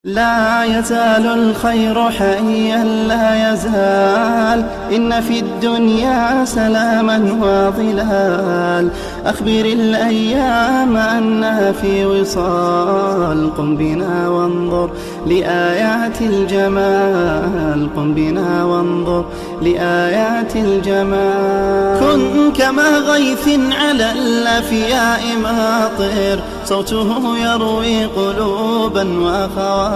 لا يزال الخير حيا لا يزال، إن في الدنيا سلاما وظلال. أخبر الأيام أنها في وصال، قم بنا وانظر لآيات الجمال، قم بنا وانظر لآيات الجمال. كن كما غيث على الأفياء ماطر، صوته يروي قلوبا وخواطر،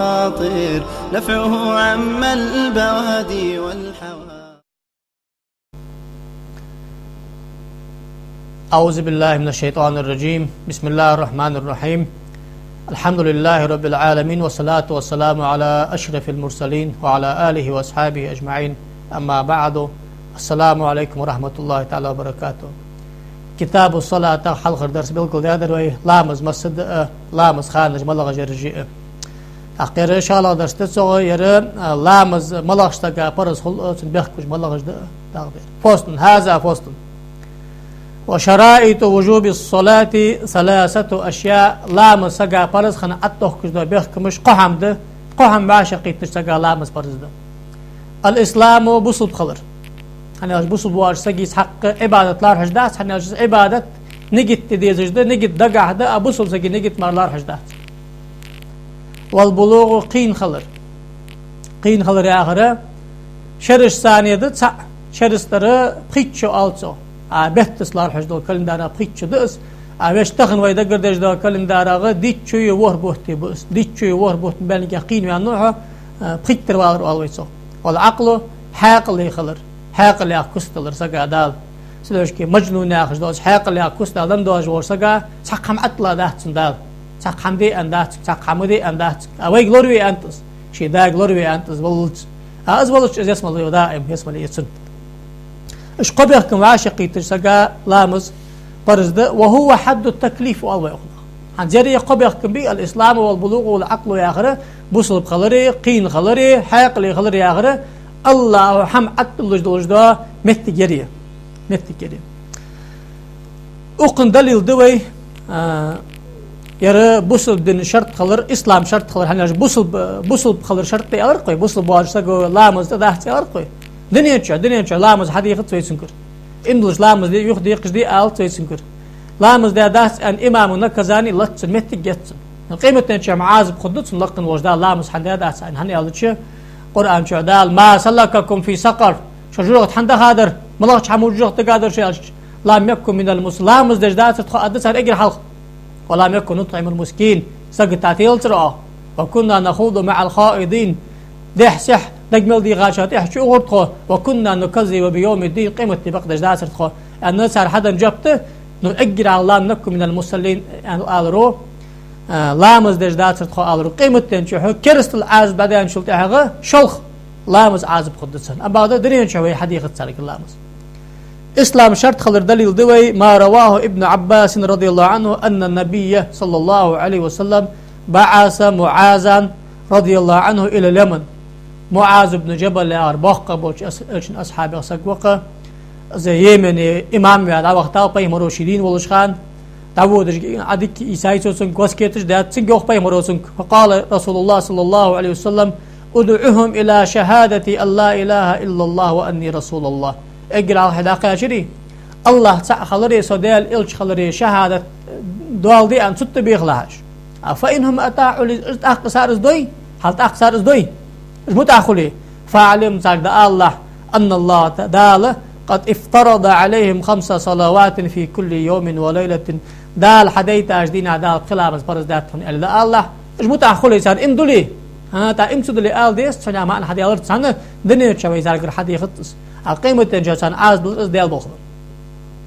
نفعه عم البوادي والحوادي. أعوذ بالله من الشيطان الرجيم. بسم الله الرحمن الرحيم. الحمد لله رب العالمين، والصلاة والسلام على أشرف المرسلين وعلى آله وأصحابه أجمعين. أما بعد، السلام عليكم ورحمة الله تعالى وبركاته. كتاب الصلاة حلقة درس بالكل دادروي لامز مسد لامز خانج ملغ جرجي أخير إن شاء الله درس تسوي ير لامز ملغ شتاق برز خل بيحكوش ملغ تقدير فوستن هذا فوستن. وشرائط وجوب الصلاة ثلاثة أشياء. لامز سجا برز خنا أتوخش ده بيحكمش قهم ده قهم بعشقيت نشتاق لامز برز ده. الإسلام بصد خلر أنا بصد واج سجيس حق عبادة لار حجدات. أنا عبادة نجت تديزج ده نجت دقع ده أبصد سجي نجت مار لار حجدات. والبلوغ قين خلر قين خلر يا آخره شرش ثانية ده تسع شرش ترى بخيتشو ألتو بهتس لار حجدو كلن دارا بخيتشو دس أبيش تخن ويدا قردش دا كلن دارا غا ديتشو يوهر بوهتي بس ديتشو يوهر بوهت بانك يقين ويا نوعه بخيتر والر والويسو. والعقل حاقل خلر حاقل يا كستلر سجا دال سلوش كي مجنون يا خجدوش حاقل يا كستل دم دوج ورسجا سقم عطلا دات سندال سقم دي أندات سقم دي أندات أوي غلوري أنتس شي دا غلوري أنتس ولت أزولش اسم الله دائم اسم الله يسن. إيش قبيحكم عاشقي تسجا لامز برزد وهو حد التكليف والله يخلق عن جري قبيحكم بي الإسلام والبلوغ والعقل يا آخره بوصل خلري قين خلري حاقل خلري يا آخره الله حم عطلوش دولجدا متجريه متجريه. أقن دليل دوي يرى بوصل دين شرط خلر إسلام شرط خلر هنلاش بوصل خلر شرط أرقي بوصل بواجسكو لامز تداحت أرقي دنيا شو لامز حد يخد سويسنكر إمدلش لامز دي يخد يقش دي آل سويسنكر لامز ده داحت أن إمام نكزاني لتسن متجتسن القيمة تنشأ معاذ بخدتسن لقن وجدا لامز حد داحت أن هني ألتش قرآن شو دال ما سلككم في سقر شجرة حندا هادر ملاش حمود جرة تقادر شيء لم يكن من المسلمين دجدات تقدس على إجر حلق ولم يكن نطعم المسكين سقط تعتيل ترى وكنا نخوض مع الخائضين دح سح نجمل دي غاشات إحشي أورطه وكنا نكذب بيوم الدين قيمة تبقى دجدات ترى أن صار حدا جبته نؤجر على الله نكن من المسلمين يعني رو لامز دجدات ترى قالوا قيمة تنشوه كرست العاز بعدين شلت حاجة شلخ لامز عازب قدسن أما هذا درين شوي حديقة سالك اللامز. إسلام شرط خلر دليل دوي ما رواه ابن عباس رضي الله عنه أن النبي صلى الله عليه وسلم بعث معاذا رضي الله عنه إلى اليمن. معاذ بن جبل أرباق بوش أصحاب سقوقة زي يمن إمام على وقتها بي مروشدين ولشخان داود عدك إساي سوسن كوسكيتش دات سنجوخ بي مروسن. فقال رسول الله صلى الله عليه وسلم ادعوهم إلى شهادة أن لا إله إلا الله وأني رسول الله. اقرأ الحداقة شري الله تسع خلري صديل إلش خلري شهادة دوال دي أن ست بيخلهاش فإنهم أتاعوا لأقصار الزدوي هل تأقصار الزدوي متأخلي فعلم تاك الله أن الله دال قد افترض عليهم 5 صلوات في كل يوم وليلة دال حديت أجدين دال خلامز برز داتهم إلا الله متأخلي سان امدولي تا امسدولي آل ديس سنع ما أنا حدي ألرت سنة دنيا شوي زارقر حدي يخطس القيمة تنجسان عاز بالإس ديال بخل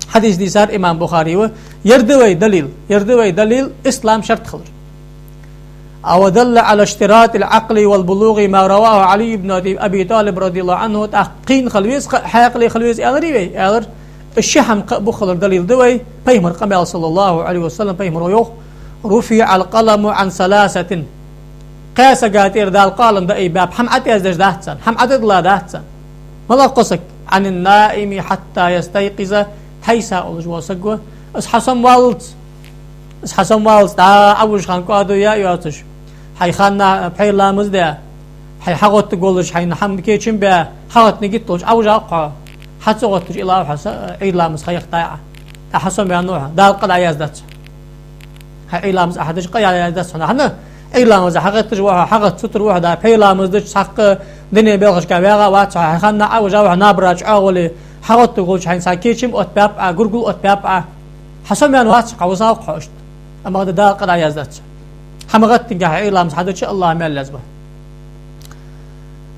حديث دي صار إمام بخاري يردوي دليل إسلام شرط خلر أو دل على اشتراط العقل والبلوغ ما رواه علي بن أبي طالب رضي الله عنه تحقين خلويس حاقلي خلويس ألريوي ألر الشحم بخلر دليل دوي بيمر قمال صلى الله عليه وسلم بيمر ويوخ رفع القلم عن 3 قاس قاتير دال قالم دا أي باب حمعتي أزدج داهتسان حمعتي دلا داهتسان ماذا قصك عن النائم حتى يستيقظ حيث أولج وسقوه اس حسن والت تا أولج خانكو أدو يا يواتش حي خاننا بحي لامز ده حي حقوت تقولش حي نحم كيتشم به حقوت نجيت لوش أو جاقع حتى قلت إلى حس عيد لامز خيخ طايعة أحسن بأنوها دال قد عياز دات هاي لامز أحدش قيا عياز دات هنا عيد لامز حقت تجوها حقت ستر واحدة بحي لامز دش حق دنيا بيلغش كبيرة واتش خاننا أو جاوه نابراج أولي حقوت تقولش حي ساكيتشم أتباب أقرقل أتباب حسن بأنوها قوسا وقحشت أما هذا دال قد عياز دات حمغت تنجح عيد لامز حدش الله ما لازمه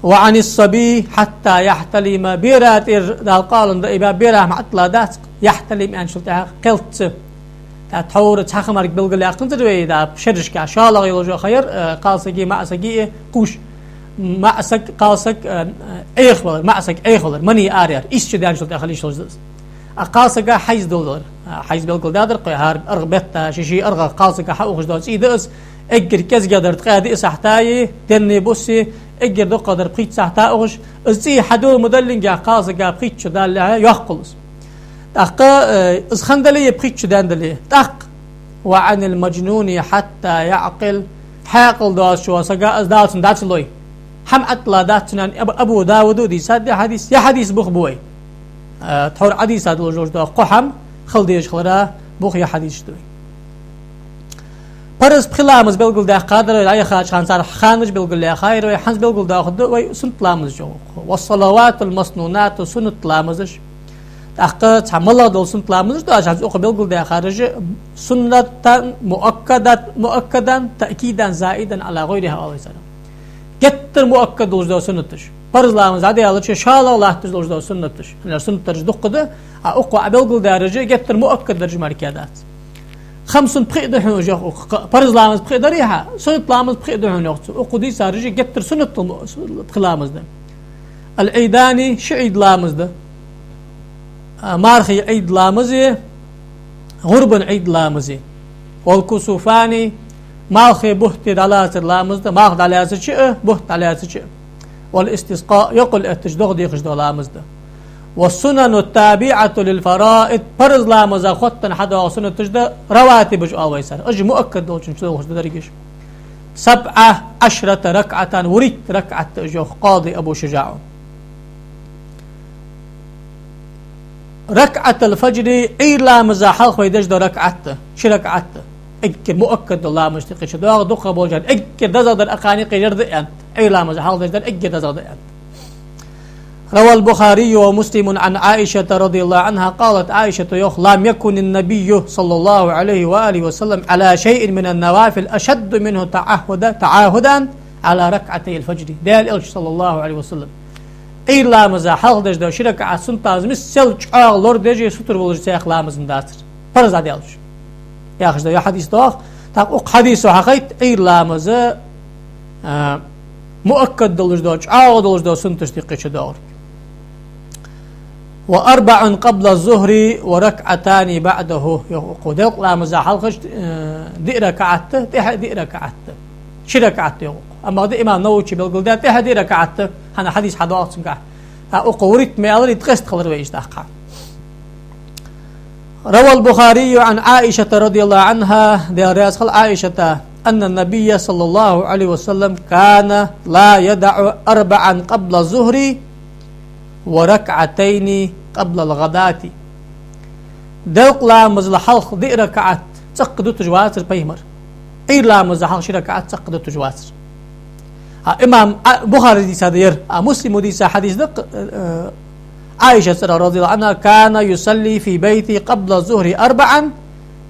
وعن الصبي حتى يحتلم بيرات دال قالن إبا بيرة معطلة دات يحتلم أن شلتها قلت تحور تحخمرك بالقلي أقنت دوي دا شرشكا شالغ يلوجو خير قالسكي معسكي قوش معسك قالسك ايخولر معسك ايخولر مني آريار إيش دان شلتها خليش لوجدس قالسكا حيز دولار حيز بالقل دادر قيهار أرغبتا شيشي أرغب قالسكا حقوخش دوس إيدس اجر كز قدر تقادي اسحتاي تني بوسي اجر دو قدر بخيت سحتا اوش ازي حدو مدلن جا قاز جا بخيت شدال يخلص تق از خندلي بخيت شداندلي تق وعن المجنون حتى يعقل حاقل داس شو سقا از داتن داتلوي حم اطلا داتن ابو داود دي ساد حديث يا حديث بخبوي تحور حديث هذا جورج دا قحم خلديش خلرا بوخ يا حديث دوي فرز بخلامز بالقول ده قادر أي خاج خان صار خانج بالقول له خير ويحنز بالقول ده خد وسنة لامز جو والصلوات المصنونات وسنة لامزش تحقق عمله دول سنة لامزش ده عشان أخو بالقول ده خارج سنة مؤكدا تأكيدا زائدا على غيرها الله يسلم كتر مؤكد دول سنتش فرز لامز عادي على شيء شاله الله تزوج دول سنتش يعني سنة تجدق ده أقوى بالقول ده رجع كتر مؤكد درج مركزات خمس بقيدة حنوجه فرز لامز بقيدة ريحة سنة لامز بقيدة حنوجه وقدي سارجي قتر سنة بخلامز ده العيداني شعيد لامز ده مارخي عيد لامزي غربا عيد لامزي والكسوفاني مارخي بهت دلات لامز ده مارخ دلات شيء بهت دلات شيء والاستسقاء يقول التجدغ ديخش ده لامز ده والسنن التابعة للفرائض فرض لامز خطن حدا وسنة تجد رواتب جو أويسر أجي مؤكد دول شنو وش درجش 17 ركعة وريت ركعة جو قاضي أبو شجاع ركعة الفجر إي لامز حلق ويدج دو ركعة شي ركعة اكر مؤكد الله مشتقي شدوغ دقة بوجهد اكر دزغ در أقانيق جرد أنت إي لامز حلق دج در اكر دزغ در أنت روى البخاري ومسلم عن عائشة رضي الله عنها قالت عائشة يخ لم يكن النبي صلى الله عليه وآله وسلم على شيء من النوافل أشد منه تعاهدا على ركعتي الفجر دال صلى الله عليه وسلم إلا مزا حلق دج دو شرك عسن تازمس سلج لور دجي ستر بولج سيخ لامزن داتر فرز عدي ألش يا خش يا حديث دوخ تاق حديث حقيت إلا مزا مؤكد دولج دوج دولج دو سنتش تقيش دور وأربع قبل الظهر وركعتان بعده يقول لا مزا حلقش دي ركعت دي ركعت شي ركعت يقول أما دي إمام نووي بالقول ده دي ركعت هنا حديث حدوات سنقع أقوريت ما أولي تغست خلر ويش دقع روى البخاري عن عائشة رضي الله عنها دي رياض خل عائشة أن النبي صلى الله عليه وسلم كان لا يدع 4 قبل الظهر وركعتين قبل الغداة دوق لا مزل حلق دي ركعت تقدو تجواتر بيمر اي لا مزل حلق شي ركعت تقدو تجواتر امام بخاري دي سادير مسلم دي حديث دق عائشة رضي الله عنها كان يصلي في بيتي قبل الظهر 4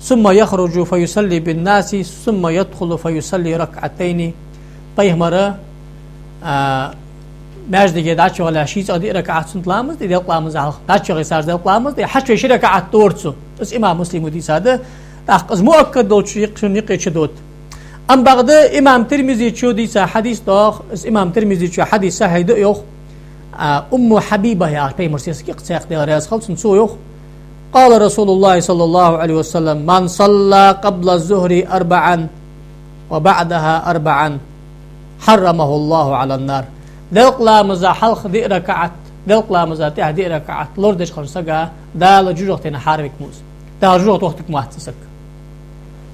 ثم يخرج فيصلي بالناس ثم يدخل فيصلي ركعتين بيمر ماش دیگه داشت ولی شیش آدی رکعت سنت لامز دی دل لامز عال داشت ولی سر دل لامز دی حتی شی رکعت دورتسو اس امام مسلم دی ساده از مؤکد دول شیء شنی قیچ دوت ام بعد امام ترمذی چو دی سا حدیث داخ اس امام ترمذی چو حدیث صحیح دو یخ حبیبه یا پیمرسیس کی قصه دی راز خلصن سو یخ قال رسول الله صلى الله عليه وسلم من صلى قبل الظهر 4 وبعدها 4 حرمه الله على النار دلق لا مزا حلق دي ركعت دلق لا مزا تيه دي ركعت لوردش خرسقا دال جوجوتين حاربك موز دال جوجوت وقتك ما تسك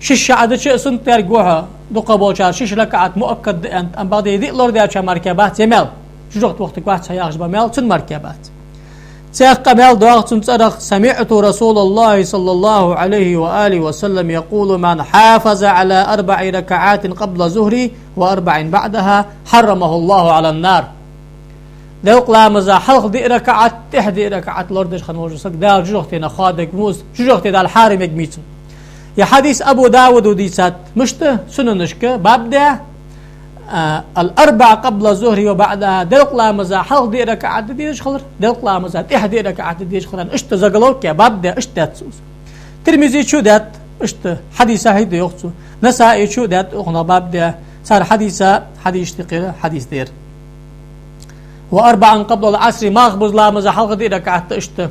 شش عدد شيء سنت يرجوها دقبوشار شش ركعات مؤكد أنت أم بعد يدي لور ده عشان مركبات يمل شو وقت واحد سياخش بمل سن مركبات سياق مل دعاء سنت سمعت رسول الله صلى الله عليه وآله وسلم يقول من حافظ على 4 ركعات قبل ظهري و4 بعدها حرمه الله على النار دوق لامزا حلق دي ركعات تحدي ركعات لور دش خنوج سك دال جوختنا خادك موس جوخت دال حارم يجميتن يا حديث أبو داود وديسات مشته سننشك بابدا 4 قبل الظهر وبعدها دلق لامزا حلق دي ركعات ديش خلر دلق لامزا تحدي ركعات ديش خلر اشت زغلوك يا بابدا اشتات سوس ترمذي شو دات اشت حديث هيدا يوختو نسائي شو دات اخنا بابدا صار حديث تقير حديث دير و4 قبل العصر ما خبز لامزا حلق دي ركعات اشت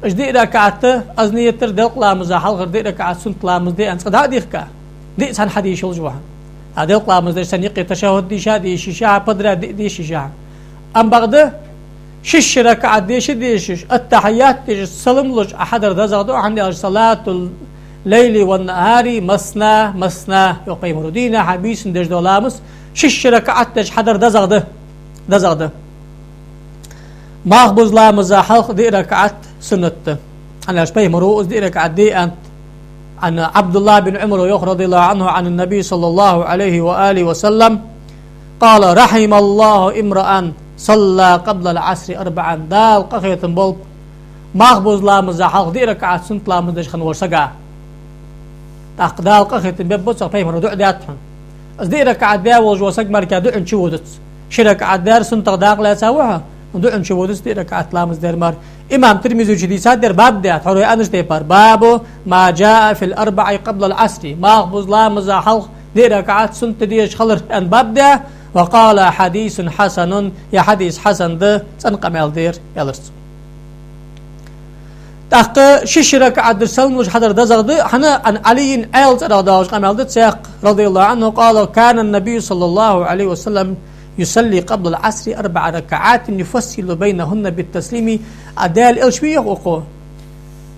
اش دي ركعت ازنيه تر دلق لامزا حلق دي ركعت سنت لامز دي انس قدا ديخكا دي سان حديث شو جوها هذا لامز دي سن يقي تشهد دي شادي شيشا بدر دي شيشا ام بعد شش ركعت دي شش التحيات دي سلم لج احد رزقدو عند صلاه الليل والنهار مسنا يقيم ردينا حبيس دج دولامس شش ركعت دج حدر دزغده ما خبز لامزا حلق دي ركعت سنة أنا أشبه مروء دي ركعت دي أنت عن عبد الله بن عمر رضي الله عنه عن النبي صلى الله عليه وآله وسلم قال رحم الله امرأ صلى قبل العصر 4 دال قخية بلب ما خبز لامزا حلق دي ركعت سنة لامزا خن ورسقا تاق دال قخية بلب صفيه مرو دع داتهم از دي ركعت دي وجوسق مركا دعن شودت شركعت دار سنة داق لا ساوها ودعن شودت دي ركعت لامز دير مار إمام ترمذي جديسات در باب ده حروي أنش تبار باب ما جاء في 4 قبل العصر ما خبز لامز حلق دي ركعات سنت ديش خلر أن باب ده وقال حديث حسن يا حديث حسن ده سنقمل دير يلرس تحق شش ركعات در سلمش حضر دزغ ده حنا عن علي آل رضاوش قمل ده سياق رضي الله عنه قال كان النبي صلى الله عليه وسلم يصلي قبل العصر 4 ركعات يفصل بينهن بالتسليم أدال الشوية وقو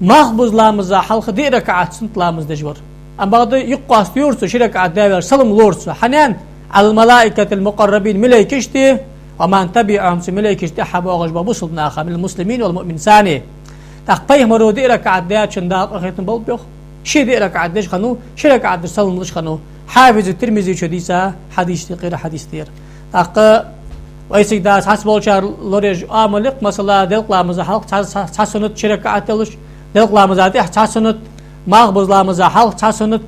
ما خبز لامز حلق دي ركعات سنت لامز دجور أما بعد يقاس يورسو شركة داير سلم لورسو حنان على الملائكة المقربين ملائكشتي ومن تبعهم ملائكشتي حبوا غجبا بوصلنا من المسلمين والمؤمن ثاني تقبيه مرو دي ركعات داير شنداق أخيتن بلبيخ شي دي ركعات ديش خنو شركة دي سلم لش خنو حافظ الترمذي شديسا حديث غير حديث دير تق ويسك داس حسب الشار لوريج عملق مثلا دلق لامز حلق تحسنت شركات لش دلق لامز تحسنت ماغبز لامز حلق تحسنت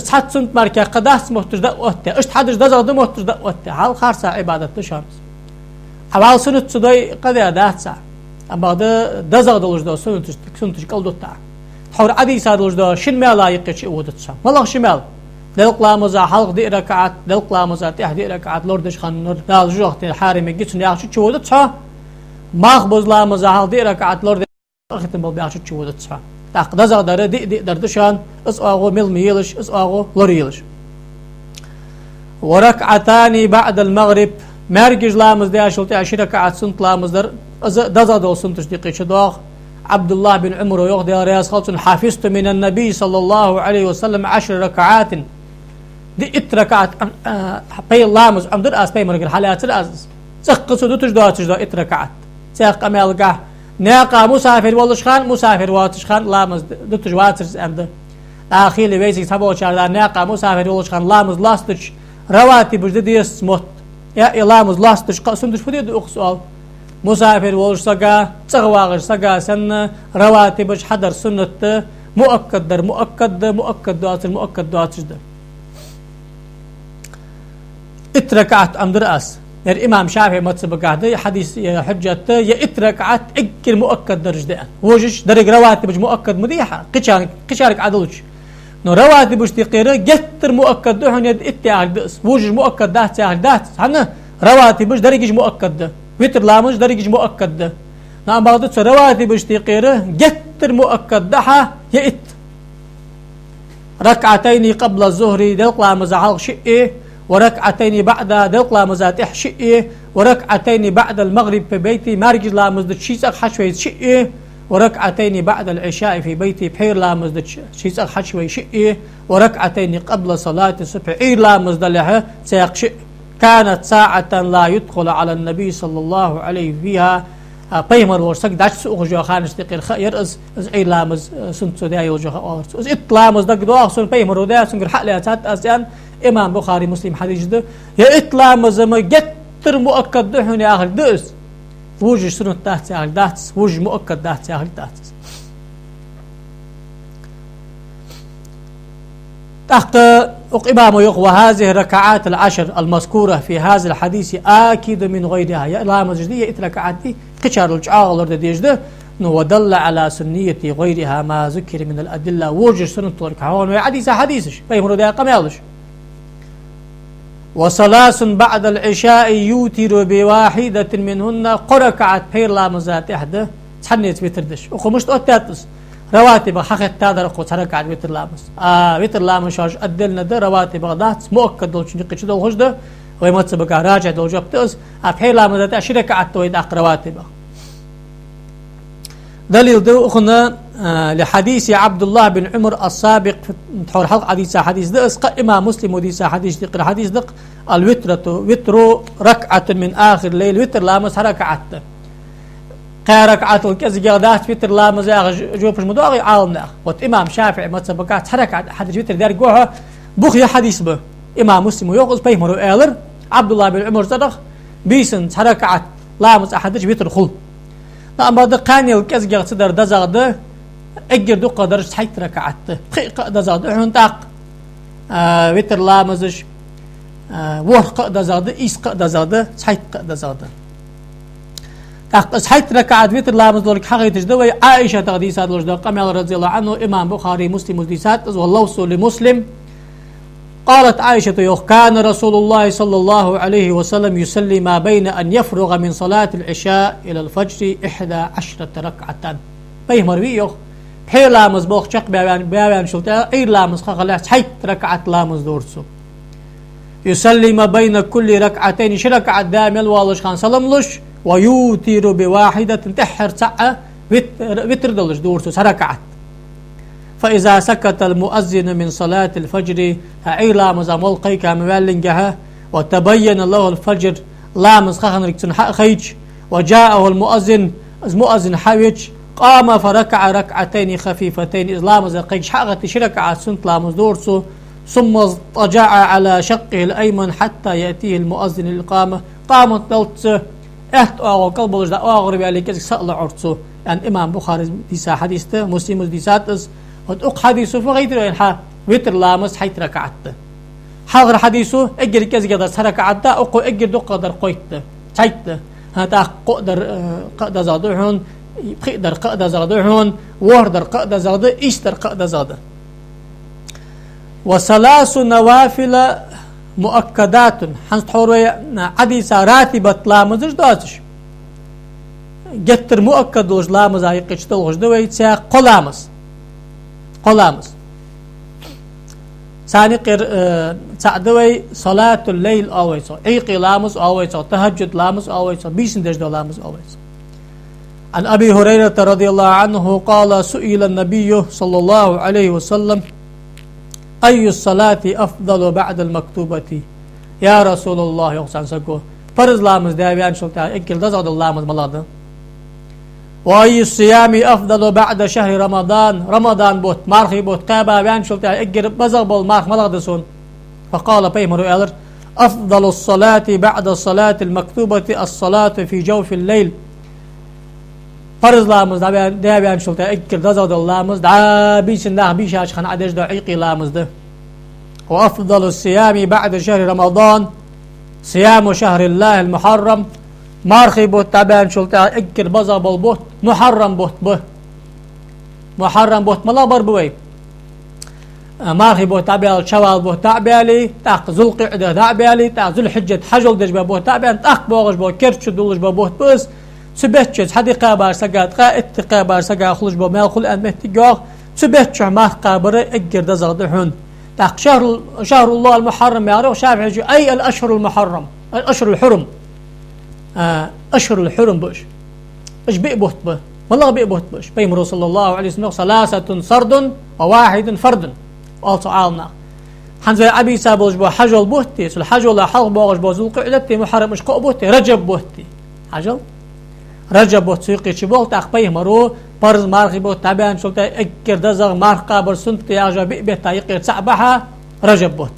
تحسنت مركه قداس محترد وقت اش حدش دزغد محترد وقت حال خارسه عبادت شمس حوال سنت صداي قد ادات ساعه اما دزغد لش دو سنت قلدت حور عدي صار لش دو شن ما لايق شي ودت سام والله شمال دلق لامزا حلق دي ركعات دلق لامزا تحدي ركعات لوردش خن دال جوخت حارم جيتن ياخش تشودتها ماخبز لامزا حلق دي ركعات لورد اختم بالبياخش تشودتها تاق دزا در دي دردشان اساغو مل ميلش اساغو لوريلش وركعتان بعد المغرب مرجج لامز دي اشلتي 10 ركعات سنت لامز در دزا دو سنتش دقيقه دوغ عبد الله بن عمر يغدي رياس خلص حفظت من النبي صلى الله عليه وسلم 10 ركعات دي اتركعت بي اللامز عمدر اس بي مرقل حالات الأزز سقصوا دوتش دواتش دو اتركعت سيق أميلقاه ناقا مسافر والشخان مسافر واتشخان لامز دوتش واتش عمد آخير لبيسك سبو شاردا ناقا مسافر والشخان لامز لاستش رواتي بجديس موت يا لامز لاستش قسمتش فديد اخسؤال مسافر والشسقا تغواغش سقا سن رواتي بج حدر سنة مؤكد در مؤكد دواتش در اتركعت أمدر أس الإمام شافعي متسبق هذا حديث حجة يا اتركعت اكل مؤكد درج ده وجش درج رواتب مؤكد مديحة قشارك عدلش نو رواتب تقيرة جتر مؤكد ده هنيد اتعال دس وجش مؤكد ده تعال ده هنا رواتب درج مؤكد ده وتر لامج درج مؤكد ده نعم بعض رواتب تقيرة جتر مؤكد ده يا ات ركعتين قبل الظهر دلق لامز حلق شيء وركعتين بعد دلق مزاتح شيء وركعتين بعد المغرب في بيتي مارج لا مزد شيء حشوي شيء وركعتين بعد العشاء في بيتي بحير لامز دتش شيء حد شوي شيء وركعتين قبل صلاة الصبح إير لامز دلها سيق شيء كانت ساعة لا يدخل على النبي صلى الله عليه فيها بيمر ورسك داش سوق جو خانش تقير خير از إير لامز سنت سوداي وجه أورس از إطلامز دق دوا سن بيمر ودا سنقر حق ليات أسيان إمام بخاري مسلم حديث ده يا إطلامز ما جتر مؤكد ده هنا آخر دس وجه سنة تحت آخر داتس وجه مؤكد تحت آخر داتس تحت إمام يق وهذه الركعات العشر المذكورة في هذا الحديث آكد من غيرها يا إمام جدية ركعات دي قشر الجعال لرد ديجده ودل على سنية غيرها ما ذكر من الأدلة وجه سنة الركعون وحديث حديثش بيمر ده قمالش وصلاة بعد العشاء يوتر بواحدة منهن قركعت بير لامزات إحدى تحنيت بيتردش وخمشت أتاتس رواتب حقت تادرق وتركعت بيتر لامز بيتر لامز شاج أدلنا ده رواتب غدات مؤكد دول شنقش دول خجده ويما تسبقها راجع دول جبتس بير لامزات أشركعت تويد رواتب دليل دو أخنا لحديث عبد الله بن عمر السابق تحور حلق حديث دقس إمام مسلم وديسا حديث دق الحديث دق الوتر ركعة من آخر الليل وتر لامس ركعة ركعة الكز جادات وتر لامس جوبش مدوغي عالمنا وت إمام شافعي ما تسبقات حركة حديث وتر دار جوها بخي حديث به إمام مسلم ويوقظ بيمرو إيلر عبد الله بن عمر صدق بيسن حركة لامس أحدث وتر خل أما دقاني الكز جاد صدر دزاده أجر دقة درجة حيت ركعت خيق دزاد هنتاق وتر لامزش ورق دزاد إسق دزاد حيت دزاد تاق حيت ركعت وتر لامز لك حقيقة جدوي عائشة تقديسات لجدا قمل رضي الله عنه إمام بخاري مسلم وديسات والله صلى مسلم قالت عائشة كان رسول الله صلى الله عليه وسلم يصلي ما بين أن يفرغ من صلاة العشاء إلى الفجر 11 ركعة بيمر بيوخ حيل لامز بوخ شق بيان شلتا إير لامز خلاص حيت ركعة لامز دورسو يصلي ما بين كل ركعتين شركعة دامل والش خان سلملش ويوتر بواحدة تحر ساعة وتر دلش دورسو سركعت فإذا سكت المؤذن من صلاة الفجر إير لامز ملقي كاموالنجها وتبين له الفجر لامز خان ركتن خيج وجاءه المؤذن حويج قام فركع ركعتين خفيفتين إسلام زقيش حقت شركع سنت لامز دورسو ثم اضطجع على شقه الأيمن حتى يأتيه المؤذن الإقامة قامت دلت أو قلب وجد أغرب عليك كذا سأل عرسو يعني إمام بخاري ديسا حديثته مسلم ديساتس وتأق حديثه فغير ينحى وتر لامز حيت ركعته حاضر حديثه أجر كذا قدر سركعته أقو أجر دق قدر قيته حيته هذا قدر زادوهن قدر قدر زادوهن وردر قدر زاده إيستر قدر زاده وثلاث نوافل مؤكدات حنس تحوروي حديثة راتبة لامزش داتش جتر مؤكد لوج لامز هاي قشتل وش دوي تسا قلامز ثاني قر تعدوي صلاة الليل أويسو عيقي لامز أويسو تهجد لامز أويسو بيسن دجدو لامز أويسو عن أبي هريرة رضي الله عنه قال سئل النبي صلى الله عليه وسلم أي الصلاة أفضل بعد المكتوبة يا رسول الله يقصان سكو فرز لامز داويان شلتا اكل دزعد اللامز ملادا وأي الصيام أفضل بعد شهر رمضان بوت مارخي بوت قابا بيان شلتا اكل بزغبل مارخ ملادسون فقال بيمرو ألر أفضل الصلاة بعد الصلاة المكتوبة الصلاة في جوف الليل فرز لامز داويان شلتا اكل دزعد اللامز دا بيشن دا بيشاش خان عدش دا عيقي لامز ده وأفضل الصيام بعد شهر رمضان صيام شهر الله المحرم مارخي بوت تابعان شلتا اكر بزغبل بوت محرم بوت به محرم بوت ملابر بوي مارخي بوت تابعال شوال بوت تابعالي تاق ذو القعدة تابعالي تاق ذو الحجة حجل دج بوت تابعان تاق بوغش بوت كرتش دولش بوت بس سبتش حديقة بار سقات قائد قابار سقا خلج بو مال خل ان مهتقاغ سبتش ماخ قابر اكر دزغدحون تاق شهر الله المحرم يعرف شافعي أي الأشهر المحرم الأشهر الحرم أشهر الحرم بوش إيش بيه بوت به والله بيبوت باش بيمر صلى الله عليه وسلم 3 سرد و1 فرد also عالنا حنزل أبي سابوش بو حجل بوتي سل حجل حل بوغش بوزل قعدتي محرم مش بوتي رجب بوتي حجل رجب بوت سيقي شبول تاق بيمرو برز مارخي بوت تابعان شلتا اكر دزغ مارخ قابر سنت ياجا بيتا يقير تعبها رجب بوت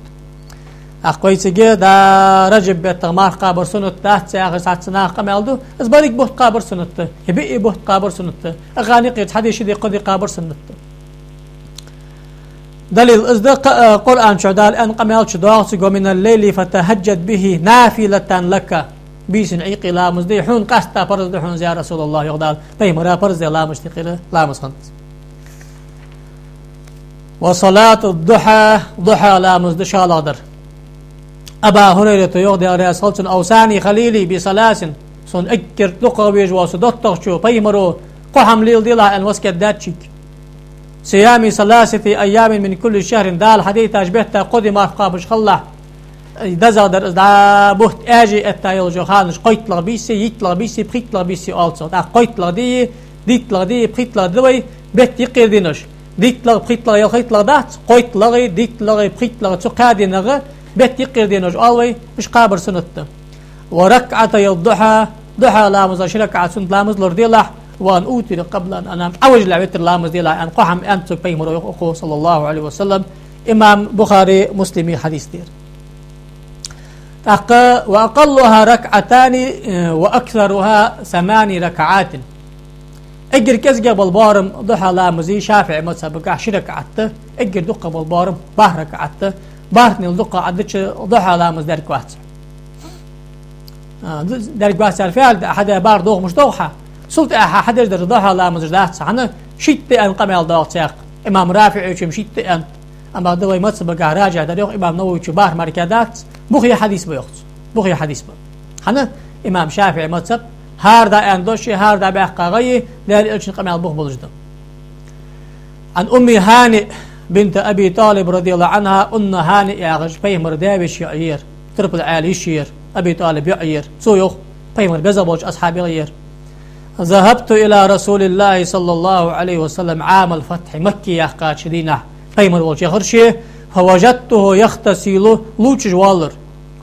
أخوي سجى دا رجب بيت مارخ قابر سنت تحت ساعة ساعة سنة قمالدو از بارك بوت قابر سنت يبي بوت قابر سنت أغاني قيت حدي شدي قدي قابر سنت دليل إصدق قرآن شعدال أن قمال شدوغ سيقو من الليل فتهجد به نافلة لك بيسن عيقي لا مزدي حون قاستا فرز دي حون يا رسول الله يغدال بيمرا فرز لا مشتقي لا مسخنت وصلاة الضحى ضحى لا مزد شالادر أبا هريرة يغدي عليه صلصن أوساني خليلي بسلاس صن أكر تقويج وصدوت شو بيمرو قحم ليل ديلا أن وسكت داتشيك صيام 3 أيام من كل شهر دال حديث أشبهتا قدم أفقابش خلا دزا در دا بوت اجي التايل جو خانش قيتلا بيسي يتلا بيسي بريتلا بيسي also دا قيتلا دي ديتلا دي بريتلا دوي بيت يقير دينش ديتلا بريتلا يل خيتلا دات قيتلا ديتلا بريتلا تقادي نغ بيت يقير دينش always مش قابر سنت وركعة الضحى ضحى لامز شركعة سنت لامز لرديلا وان اوتر قبل ان انام اوج لعبت لامز ديلا ان قحم انت بيمر صلى الله عليه وسلم امام بخاري مسلمي حديث دير وأقلها 2 وأكثرها 8 ركعات أجر كزجة بالبارم ضحى لامزي شافعي مذهب قاع ركعته أجر دقة بالبارم باه ركعته باه نيل دقة عدتش ضحى لامز دارك واحد دارك واحد الفعل أحد بار دوغ مش دوحة سلط أحد يقدر ضحى لامز دات عنه شيت أن قمل دوغ ساق إمام رافع يشم شيت أن أما دوي مذهب قاع راجع داريوغ إمام نووي باه مركزات بخي حديث بيخص بخي حديث بي حنا إمام شافعي مذهب هاردا أندوشي هاردا بحقاقي لا يلشن قمع البخ بلجدا عن أمي هانئ بنت أبي طالب رضي الله عنها أن هانئ ياغج بيمر دابش يعير ترب العالي يشير أبي طالب يعير سويخ بيمر بزبوج أصحابي غير ذهبت إلى رسول الله صلى الله عليه وسلم عام الفتح مكي يحقات شدينة بيمر بوج يخرشي فوجدته يغتسل لوش جوالر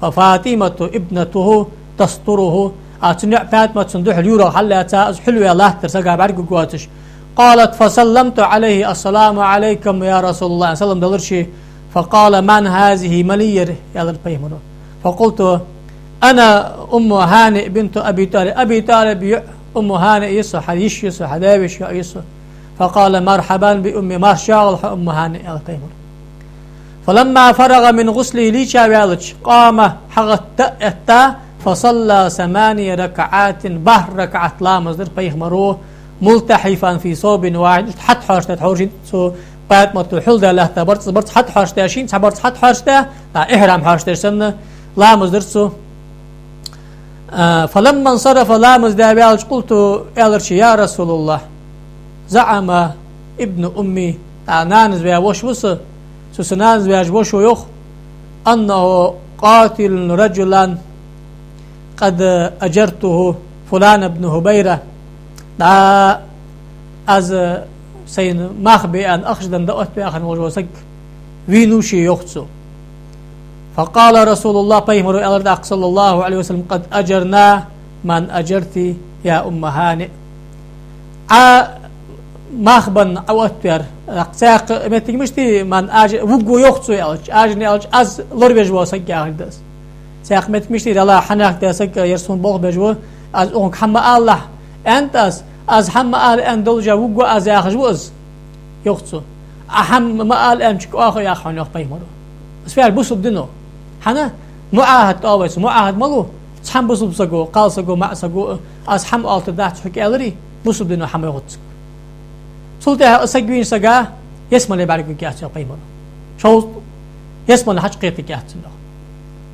وفاطمة ابنته تستره أتنع فاطمة صندوح اليورو حلها حلوة الله ترسقها بعرق قواتش قالت فسلمت عليه السلام عليكم يا رسول الله سلم دلرشي فقال من هذه ملير يا البيمر فقلت أنا أم هانئ بنت أبي طالب أم هانئ يسو حديش يسو حدابش يسو فقال مرحبا بأم مارشال أم هانئ يا البيمر فلما فرغ من غسله ليشا قام حغت فصلى 8 ركعات بحر ركعة لا مصدر بيخمروه ملتحفا في صوب واحد حد حرشت حورشت سو بعد ما تحل ده له تبرت حد حرشت شين تبرت حد حرشت إحرام حرشت سنة لا مصدر سو فلما انصرف لا مصدر قلت يا رسول الله زعم ابن أمي نانز بيا وش وص سنانز بيا وش ويخ أنه قاتل رجلا قد أجرته فلان بن هبيرة از سين مخبي أن أخشدن دقت بأخن وجوسك وينوشي يختصو فقال رسول الله بيمر ألرداق صلى الله عليه وسلم قد أجرنا من أجرتي يا أم هانئ مخبن أوتر ساق متى مشتي من أجر وجو يختصو أجرني از لربج وسك يا هندس ساق متى مشتي الله حناك دسك يرسون بوق بجو از أونك حما الله أنتس از هم مال ان دولجا وجو از ياخجوز يختصو اهم مال ان شكو اخو يا اخو نخ بيمرو اسفال بوسب دينو حنا معاهد اويس معاهد مالو صحن بوسب سغو قال سغو ما سغو از هم الت دات حكالري بوسب دينو حما يختص سلطه سغوين سغا يسمى لي بارك كياس بيمرو شو يسمى الحج قيت كياس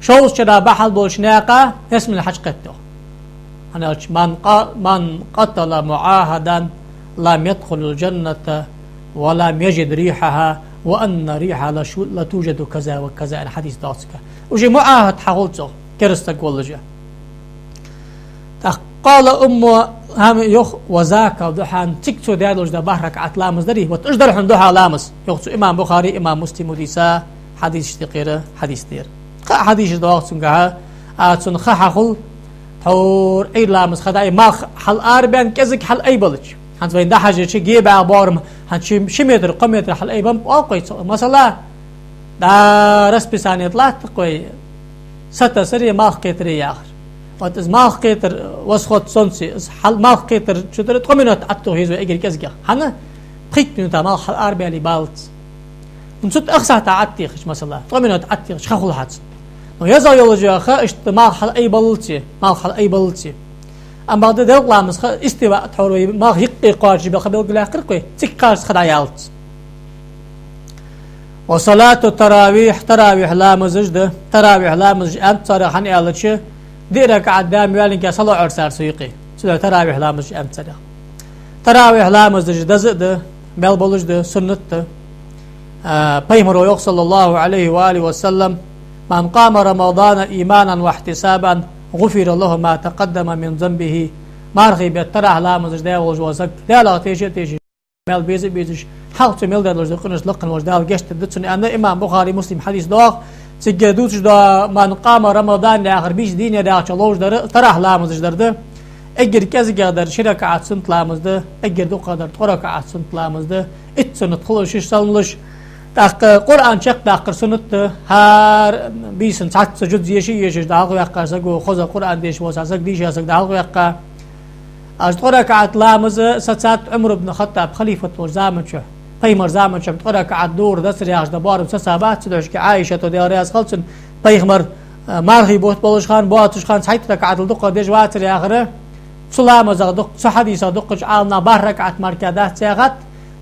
شو شدا بحال بولشناقه يسمى الحج قيت أنا من قتل معاهدا لم يدخل الجنة ولم يجد ريحها وأن ريحها لا توجد كذا وكذا الحديث داسك وجي معاهد حقولته كرستك والله قال هم يخ وذاك ودحان تكتو دالوج دا بحرك عتلامز دري وتقدر حندوها لامس يخصو إمام بخاري إمام مسلم وديسا حديث اشتقيرة حديث دير حديث دواق سنقها آتسن خحخل حور أي لامس خداي ما حل آربان كزك حل أي بلج هنت وين ده حاجة شيء جيب عبارم هنت شيء متر قمتر حل أي بام أوقي مثلا دا رس بسانية طلعت قوي ستة سرية ما خيتري آخر واتز ما خيتر وسخط سونسي حل ما خيتر شو ترى تقومينات أتو هيزو إجري كزك هنا خيت نوتا ما حل آربان اللي بالت نسوت أخسر تعتيخش مثلا تقومينات تعتيخش خخول حادث ويزا يولجي أخا ما حل أي بلتي ما حل أي بلتي أما بعد ذلك لامس استواء تحوي ما هيك قارج بخبيل قلا قرقي تكارس خدايالت وصلاة التراويح تراويح لا مزجده تراويح لا مزج أنت صراحة يالتش ديرك عدام يالك صلاة عرسار سيقي سلا تراويح لا مزج أنت صراحة تراويح لا مزج دزده بل بلجده سنته بيمر صلى الله عليه وآله وسلم من قام رمضان إيمانا واحتسابا غفر له ما تقدم من ذنبه مارغي بترى لا مزج ده وجوزك ده لا تيجي مال بيزش حاولت ميل ده لو قنش لقن وجدال جشت دتسن أنا إمام بخاري مسلم حديث ده سجدوش ده من قام رمضان لآخر بيش دين ده عشلوش ده ترى لا مزج ده أجر كذا قدر شركة عاد سنت لا مزده أجر دو قدر ترك عاد سنت لا مزده اتسنت خلوش يسلمش تاق قرآن شق تاق سنت هار بيسن ساعت سجود زيشي داغ يقا سجو خذ القرآن ديش وساسك ديش ياسك داغ يقا أشترك عاد لامز سات عمر بن الخطاب خليفة وزامن شو بيمر زامن شو ترك عاد دور دسر ياش دبار سسابات سدوش كعائشة وديارياس خلصن بيمر مارهي بوت بولش خان بواتش خان سايت تك عاد الدقة ديش واتر يا آخره سلام زغدق صحديث دقج عالنا بارك عاد مركادات ساغت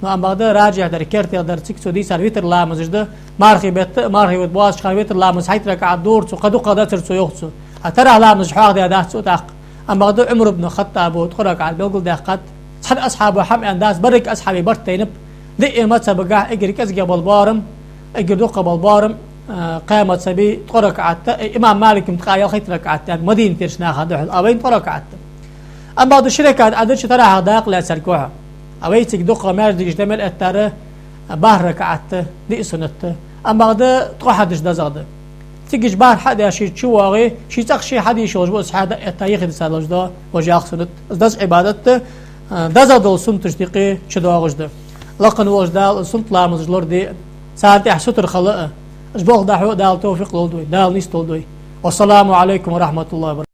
ما بعد راجع در كرت در تكسو دي سرويتر لا مزجده مارخي بيت مارخي بواش خاويتر لا مز حيت رك عدور سو قد قدتر سو يخسو اترى لا مز حاق ده سو تاق اما بعد عمر بن الخطاب وتخرج على بيقول ده قد صد اصحابه حم انداس برك اصحابي برتينب دي ما تبقى اجري كز قبل بارم اجر دو قبل بارم قامت سبي تخرج على امام مالك متخيل خيت ركعت مدينه ترشنا هذا ابين تركعت اما بعد الشركات عدش ترى هذاك لا سركوها أويتك دقة ماجد يجتمل التاره بحرك عت دي سنته أما بعد تروح ده زاده تيجي بحر حدا شيء شو واقي شيء تخشي حد يشوج بس حدا التاريخ السالوج ده وجاء سنت دز عبادته ده زاد سنت تشتقي شدوا وجده لقن وجده سنت لا مزجلور دي ساعات يحسطر خلقه أسبوع ده توفيق لولدوي ده نيست لولدوي والسلام عليكم ورحمة الله وبركاته.